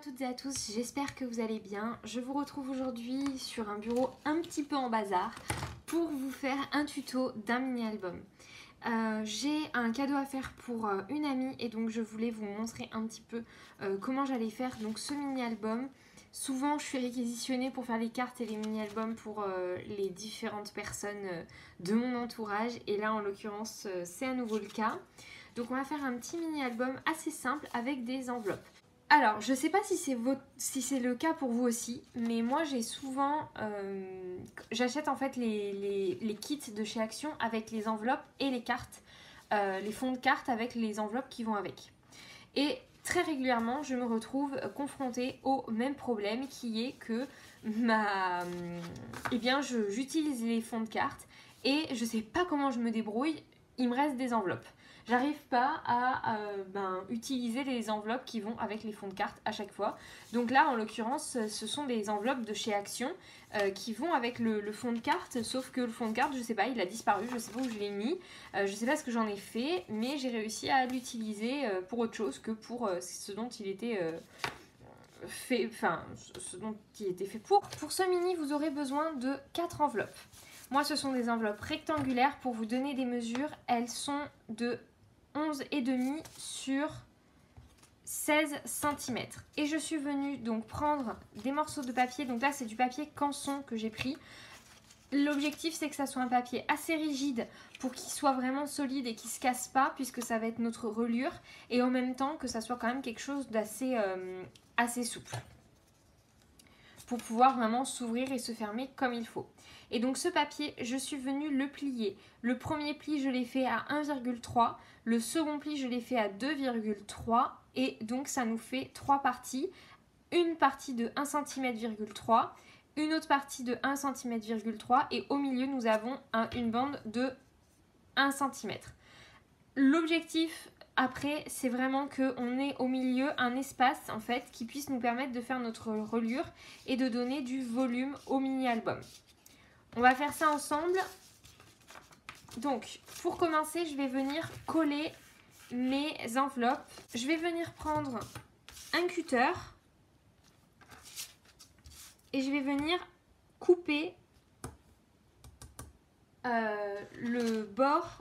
Toutes et à tous, j'espère que vous allez bien. Je vous retrouve aujourd'hui sur un bureau un petit peu en bazar pour vous faire un tuto d'un mini-album. J'ai un cadeau à faire pour une amie et donc je voulais vous montrer un petit peu comment j'allais faire donc ce mini-album. Souvent je suis réquisitionnée pour faire les cartes et les mini-albums pour les différentes personnes de mon entourage et là en l'occurrence c'est à nouveau le cas. Donc on va faire un petit mini-album assez simple avec des enveloppes. Alors, je sais pas si c'est le cas pour vous aussi, mais moi j'ai souvent... j'achète en fait les kits de chez Action avec les enveloppes et les cartes, les fonds de cartes avec les enveloppes qui vont avec. Et très régulièrement, je me retrouve confrontée au même problème qui est que j'utilise les fonds de cartes et je sais pas comment je me débrouille, il me reste des enveloppes. J'arrive pas à utiliser les enveloppes qui vont avec les fonds de cartes à chaque fois. Donc là, en l'occurrence, ce sont des enveloppes de chez Action qui vont avec le fond de cartes. Sauf que le fond de cartes, je sais pas, il a disparu. Je sais pas où je l'ai mis. Je sais pas ce que j'en ai fait. Mais j'ai réussi à l'utiliser pour autre chose que pour ce dont il était... ce dont il était fait pour. Pour ce mini, vous aurez besoin de 4 enveloppes. Moi, ce sont des enveloppes rectangulaires. Pour vous donner des mesures, elles sont de 11,5 sur 16 cm. Et je suis venue donc prendre des morceaux de papier. Donc là, c'est du papier canson que j'ai pris. L'objectif, c'est que ça soit un papier assez rigide pour qu'il soit vraiment solide et qu'il ne se casse pas, puisque ça va être notre reliure. Et en même temps, que ça soit quand même quelque chose d'assez assez souple, pour pouvoir vraiment s'ouvrir et se fermer comme il faut. Et donc ce papier, je suis venue le plier. Le premier pli, je l'ai fait à 1,3. Le second pli, je l'ai fait à 2,3. Et donc ça nous fait 3 parties. Une partie de 1,3 cm, une autre partie de 1,3 cm et au milieu, nous avons une bande de 1 cm. L'objectif après, c'est vraiment qu'on ait au milieu un espace en fait qui puisse nous permettre de faire notre reliure et de donner du volume au mini-album. On va faire ça ensemble. Donc, pour commencer, je vais venir coller mes enveloppes. Je vais venir prendre un cutter et je vais venir couper le bord.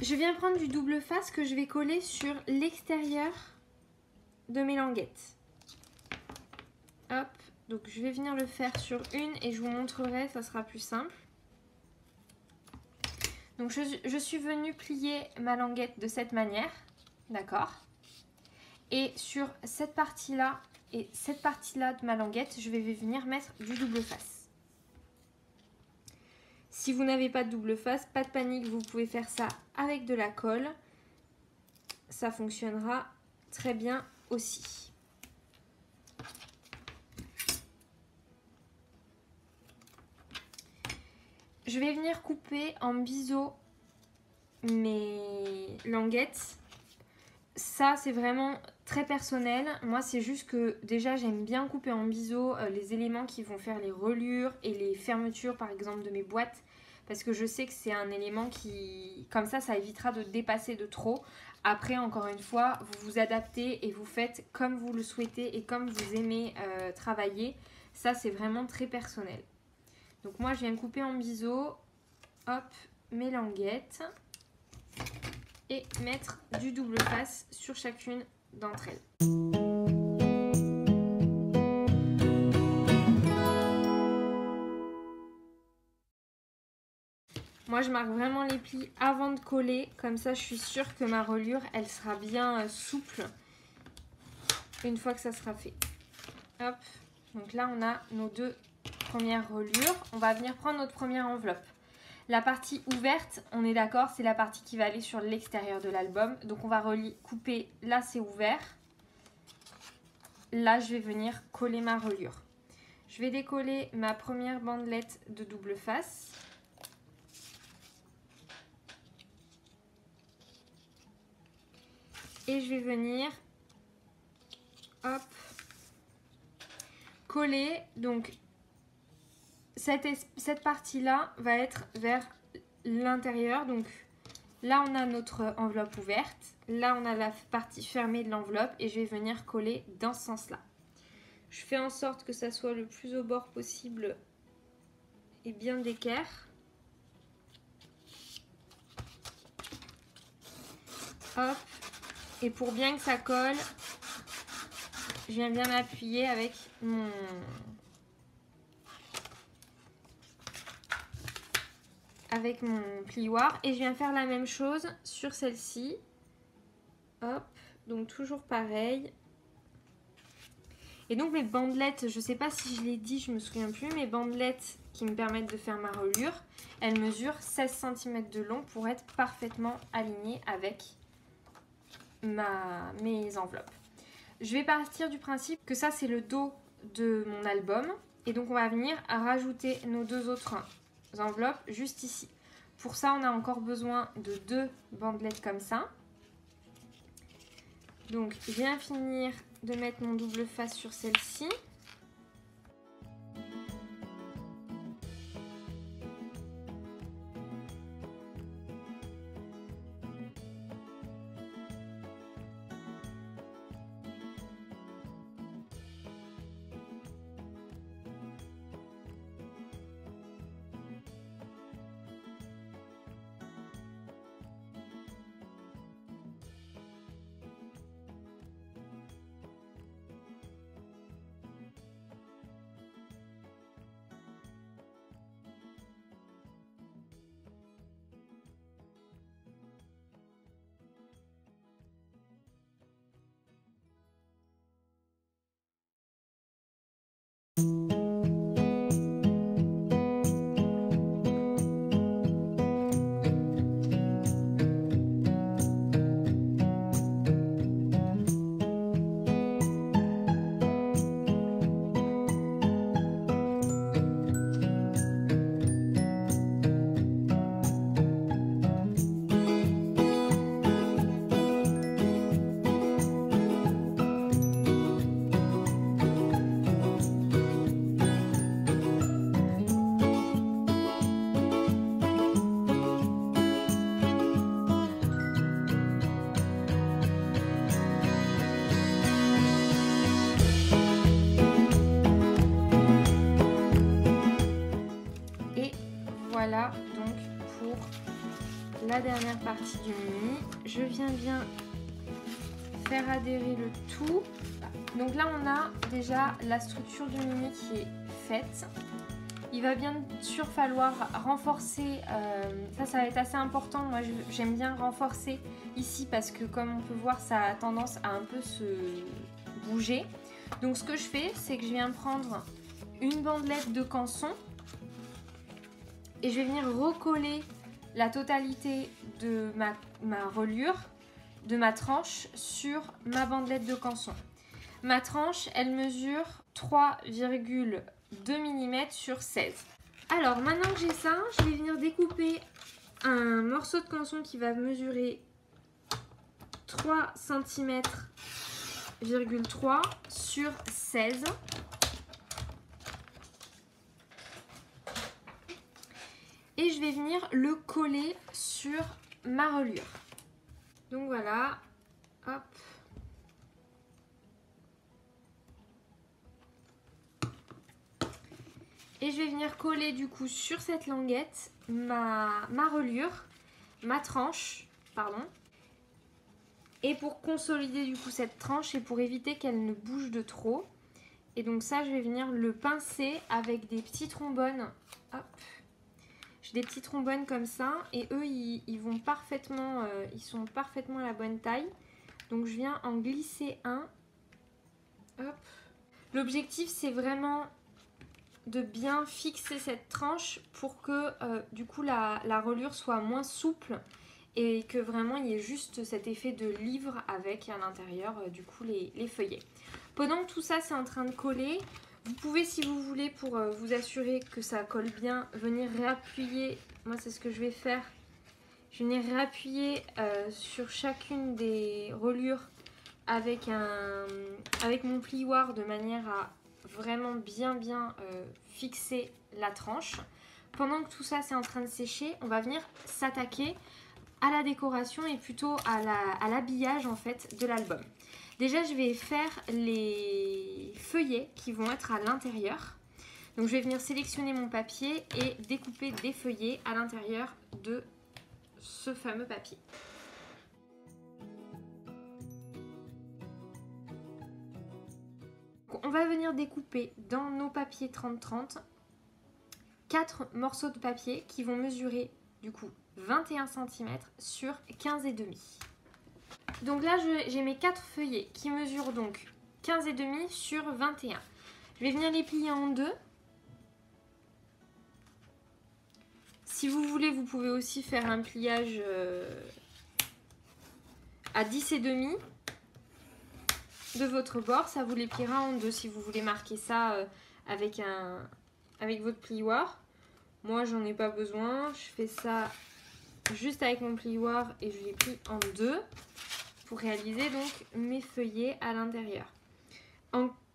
Je viens prendre du double face que je vais coller sur l'extérieur de mes languettes. Hop, donc je vais venir le faire sur une et je vous montrerai, ça sera plus simple. Donc je suis venue plier ma languette de cette manière, d'accord? Et sur cette partie-là et cette partie-là de ma languette, je vais venir mettre du double face. Si vous n'avez pas de double face, pas de panique, vous pouvez faire ça avec de la colle. Ça fonctionnera très bien aussi. Je vais venir couper en biseau mes languettes. Ça, c'est vraiment très personnel. Moi, c'est juste que déjà, j'aime bien couper en biseau les éléments qui vont faire les reliures et les fermetures, par exemple, de mes boîtes. Parce que je sais que c'est un élément qui, comme ça évitera de dépasser de trop. Après, encore une fois, vous vous adaptez et vous faites comme vous le souhaitez et comme vous aimez travailler. Ça, c'est vraiment très personnel. Donc moi, je viens couper en biseau, hop, mes languettes et mettre du double face sur chacune d'entre elles. Moi, je marque vraiment les plis avant de coller. Comme ça, je suis sûre que ma reliure, elle sera bien souple une fois que ça sera fait. Hop. Donc là, on a nos deux premières reliures. On va venir prendre notre première enveloppe. La partie ouverte, on est d'accord, c'est la partie qui va aller sur l'extérieur de l'album. Donc, on va couper. Là, c'est ouvert. là je vais venir coller ma reliure. Je vais décoller ma première bandelette de double face. Et je vais venir, hop, coller. Donc cette partie-là va être vers l'intérieur. Donc là on a notre enveloppe ouverte. Là on a la partie fermée de l'enveloppe et je vais venir coller dans ce sens-là. Je fais en sorte que ça soit le plus au bord possible et bien d'équerre. Hop. Et pour bien que ça colle, je viens bien m'appuyer avec mon plioir. Et je viens faire la même chose sur celle-ci. Hop. Donc toujours pareil. Et donc mes bandelettes, je ne sais pas si je l'ai dit, je me souviens plus, mes bandelettes qui me permettent de faire ma reliure, elles mesurent 16 cm de long pour être parfaitement alignées avec mes enveloppes. Je vais partir du principe que ça c'est le dos de mon album. Et donc on va venir rajouter nos deux autres enveloppes juste ici. Pour ça on a encore besoin de 2 bandelettes comme ça. Donc je viens finir de mettre mon double face sur celle-ci. Voilà donc pour la dernière partie du mini. Je viens bien faire adhérer le tout. Donc là on a déjà la structure du mini qui est faite. Il va bien sûr falloir renforcer, ça va être assez important. Moi j'aime bien renforcer ici parce que comme on peut voir ça a tendance à un peu se bouger. Donc ce que je fais c'est que je viens prendre une bandelette de canson et je vais venir recoller la totalité de ma reliure, de ma tranche sur ma bandelette de canson. Ma tranche, elle mesure 3,2 mm sur 16. Alors maintenant que j'ai ça, je vais venir découper un morceau de canson qui va mesurer 3 cm,3 sur 16. Et je vais venir le coller sur ma reliure. Donc voilà, hop. Et je vais venir coller du coup sur cette languette ma reliure, ma tranche, pardon. Et pour consolider du coup cette tranche et pour éviter qu'elle ne bouge de trop. Et donc ça je vais venir le pincer avec des petits trombones. Hop. J'ai des petits trombones comme ça et eux ils vont parfaitement, ils sont parfaitement à la bonne taille. Donc je viens en glisser un. Hop. L'objectif c'est vraiment de bien fixer cette tranche pour que du coup la reliure soit moins souple et que vraiment il y ait juste cet effet de livre avec à l'intérieur du coup les feuillets. Pendant que tout ça c'est en train de coller, vous pouvez, si vous voulez, pour vous assurer que ça colle bien, venir réappuyer. Moi c'est ce que je vais faire. Je vais venir réappuyer sur chacune des reliures avec mon plioir de manière à vraiment bien fixer la tranche. Pendant que tout ça c'est en train de sécher, on va venir s'attaquer à la décoration et plutôt à l'habillage en fait de l'album. Déjà je vais faire les feuillets qui vont être à l'intérieur. Donc je vais venir sélectionner mon papier et découper des feuillets à l'intérieur de ce fameux papier. On va venir découper dans nos papiers 30-30 4 morceaux de papier qui vont mesurer du coup 21 cm sur 15,5. Donc là j'ai mes 4 feuillets qui mesurent donc 15,5 sur 21. Je vais venir les plier en deux. Si vous voulez, vous pouvez aussi faire un pliage à 10,5 de votre bord. Ça vous les pliera en deux si vous voulez marquer ça avec votre plioir. Moi, j'en ai pas besoin. Je fais ça juste avec mon plioir et je les plie en deux pour réaliser donc mes feuillets à l'intérieur.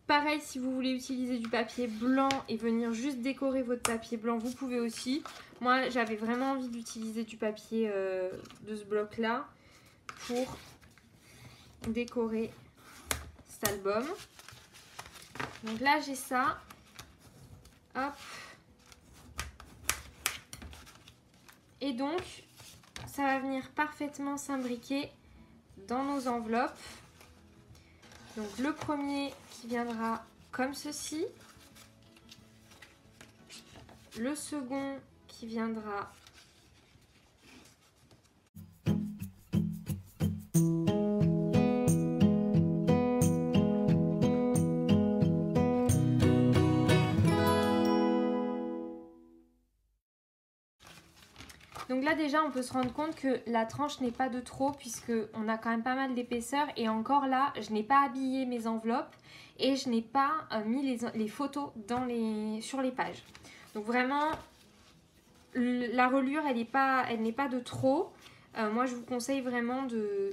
Pareil, si vous voulez utiliser du papier blanc et venir juste décorer votre papier blanc, vous pouvez aussi. Moi, j'avais vraiment envie d'utiliser du papier de ce bloc-là pour décorer cet album. Donc là, j'ai ça. Hop. Et donc, ça va venir parfaitement s'imbriquer dans nos enveloppes. Donc le premier qui viendra comme ceci. Le second qui viendra donc là déjà on peut se rendre compte que la tranche n'est pas de trop puisque on a quand même pas mal d'épaisseur et encore là je n'ai pas habillé mes enveloppes et je n'ai pas mis les photos sur les pages. Donc vraiment la reliure elle n'est pas de trop. Moi je vous conseille vraiment de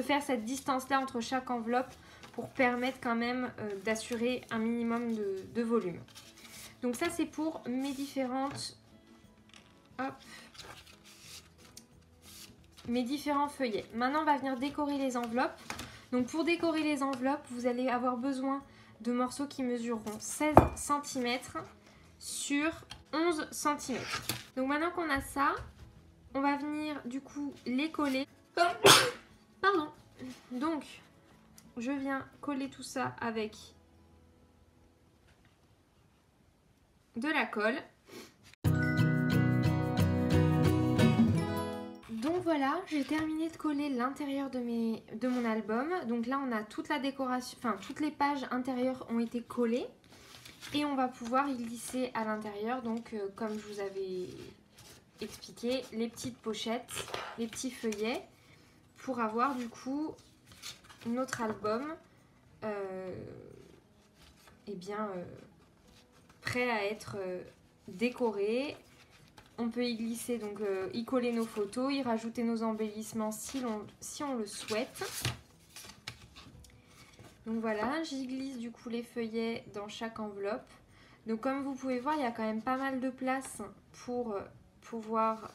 faire cette distance là entre chaque enveloppe pour permettre quand même d'assurer un minimum de volume. Donc ça c'est pour mes différentes mes différents feuillets. Maintenant on va venir décorer les enveloppes. Donc pour décorer les enveloppes vous allez avoir besoin de morceaux qui mesureront 16 cm sur 11 cm. Donc maintenant qu'on a ça, on va venir du coup les coller. Pardon. Donc je viens coller tout ça avec de la colle. Donc voilà, j'ai terminé de coller l'intérieur de mon album. Donc là on a toute la décoration, enfin toutes les pages intérieures ont été collées. Et on va pouvoir y glisser à l'intérieur, donc comme je vous avais expliqué, les petites pochettes, les petits feuillets, pour avoir du coup notre album prêt à être décoré. On peut y glisser, donc y coller nos photos, y rajouter nos embellissements si on le souhaite. Donc voilà, j'y glisse du coup les feuillets dans chaque enveloppe. Donc comme vous pouvez voir, il y a quand même pas mal de place pour pouvoir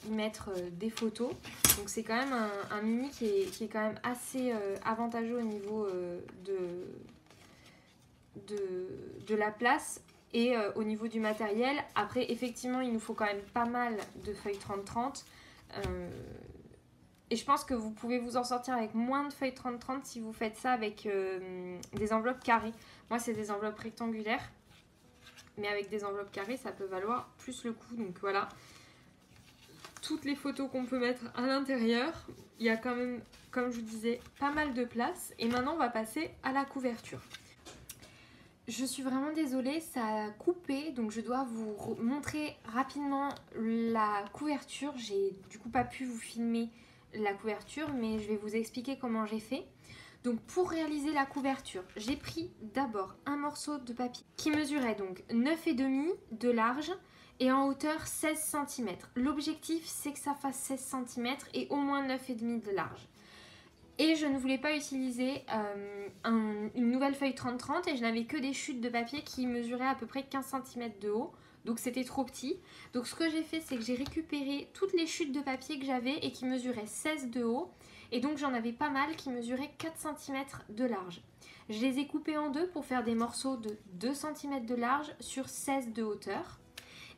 y mettre des photos. Donc c'est quand même un mini qui est quand même assez avantageux au niveau de la place et au niveau du matériel. Après effectivement il nous faut quand même pas mal de feuilles 30-30. Et je pense que vous pouvez vous en sortir avec moins de feuilles 30-30 si vous faites ça avec des enveloppes carrées. Moi c'est des enveloppes rectangulaires. Mais avec des enveloppes carrées ça peut valoir plus le coup. Donc voilà. Toutes les photos qu'on peut mettre à l'intérieur. Il y a quand même, comme je vous disais, pas mal de place. Et maintenant on va passer à la couverture. Je suis vraiment désolée, ça a coupé, donc je dois vous montrer rapidement la couverture. J'ai du coup pas pu vous filmer la couverture, mais je vais vous expliquer comment j'ai fait. Donc pour réaliser la couverture, j'ai pris d'abord un morceau de papier qui mesurait donc 9,5 de large et en hauteur 16 cm. L'objectif c'est que ça fasse 16 cm et au moins 9,5 de large. Et je ne voulais pas utiliser une nouvelle feuille 30-30 et je n'avais que des chutes de papier qui mesuraient à peu près 15 cm de haut. Donc c'était trop petit. Donc ce que j'ai fait, c'est que j'ai récupéré toutes les chutes de papier que j'avais et qui mesuraient 16 de haut. Et donc j'en avais pas mal qui mesuraient 4 cm de large. Je les ai coupés en deux pour faire des morceaux de 2 cm de large sur 16 de hauteur.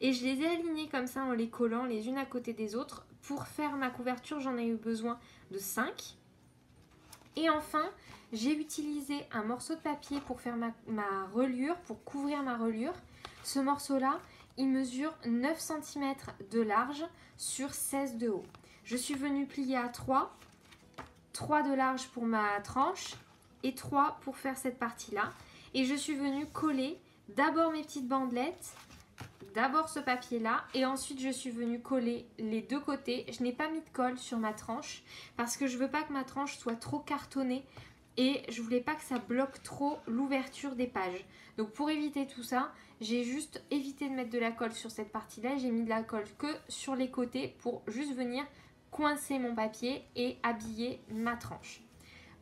Et je les ai alignés comme ça en les collant les unes à côté des autres. Pour faire ma couverture, j'en ai eu besoin de 5. Et enfin, j'ai utilisé un morceau de papier pour faire ma reliure, pour couvrir ma reliure. Ce morceau-là, il mesure 9 cm de large sur 16 de haut. Je suis venue plier à 3 de large pour ma tranche et 3 pour faire cette partie-là. Et je suis venue coller d'abord mes petites bandelettes, d'abord ce papier-là, et ensuite je suis venue coller les deux côtés. Je n'ai pas mis de colle sur ma tranche parce que je veux pas que ma tranche soit trop cartonnée et je voulais pas que ça bloque trop l'ouverture des pages. Donc pour éviter tout ça, j'ai juste évité de mettre de la colle sur cette partie-là. J'ai mis de la colle que sur les côtés pour juste venir coincer mon papier et habiller ma tranche.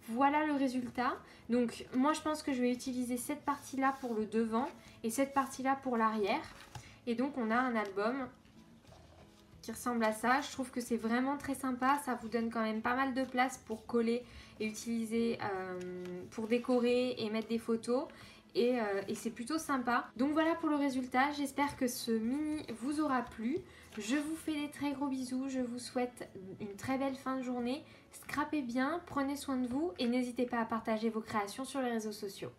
Voilà le résultat. Donc moi je pense que je vais utiliser cette partie-là pour le devant et cette partie-là pour l'arrière. Et donc on a un album qui ressemble à ça. Je trouve que c'est vraiment très sympa. Ça vous donne quand même pas mal de place pour coller et utiliser pour décorer et mettre des photos. Et c'est plutôt sympa. Donc voilà pour le résultat. J'espère que ce mini vous aura plu. Je vous fais des très gros bisous. Je vous souhaite une très belle fin de journée. Scrapez bien, prenez soin de vous et n'hésitez pas à partager vos créations sur les réseaux sociaux.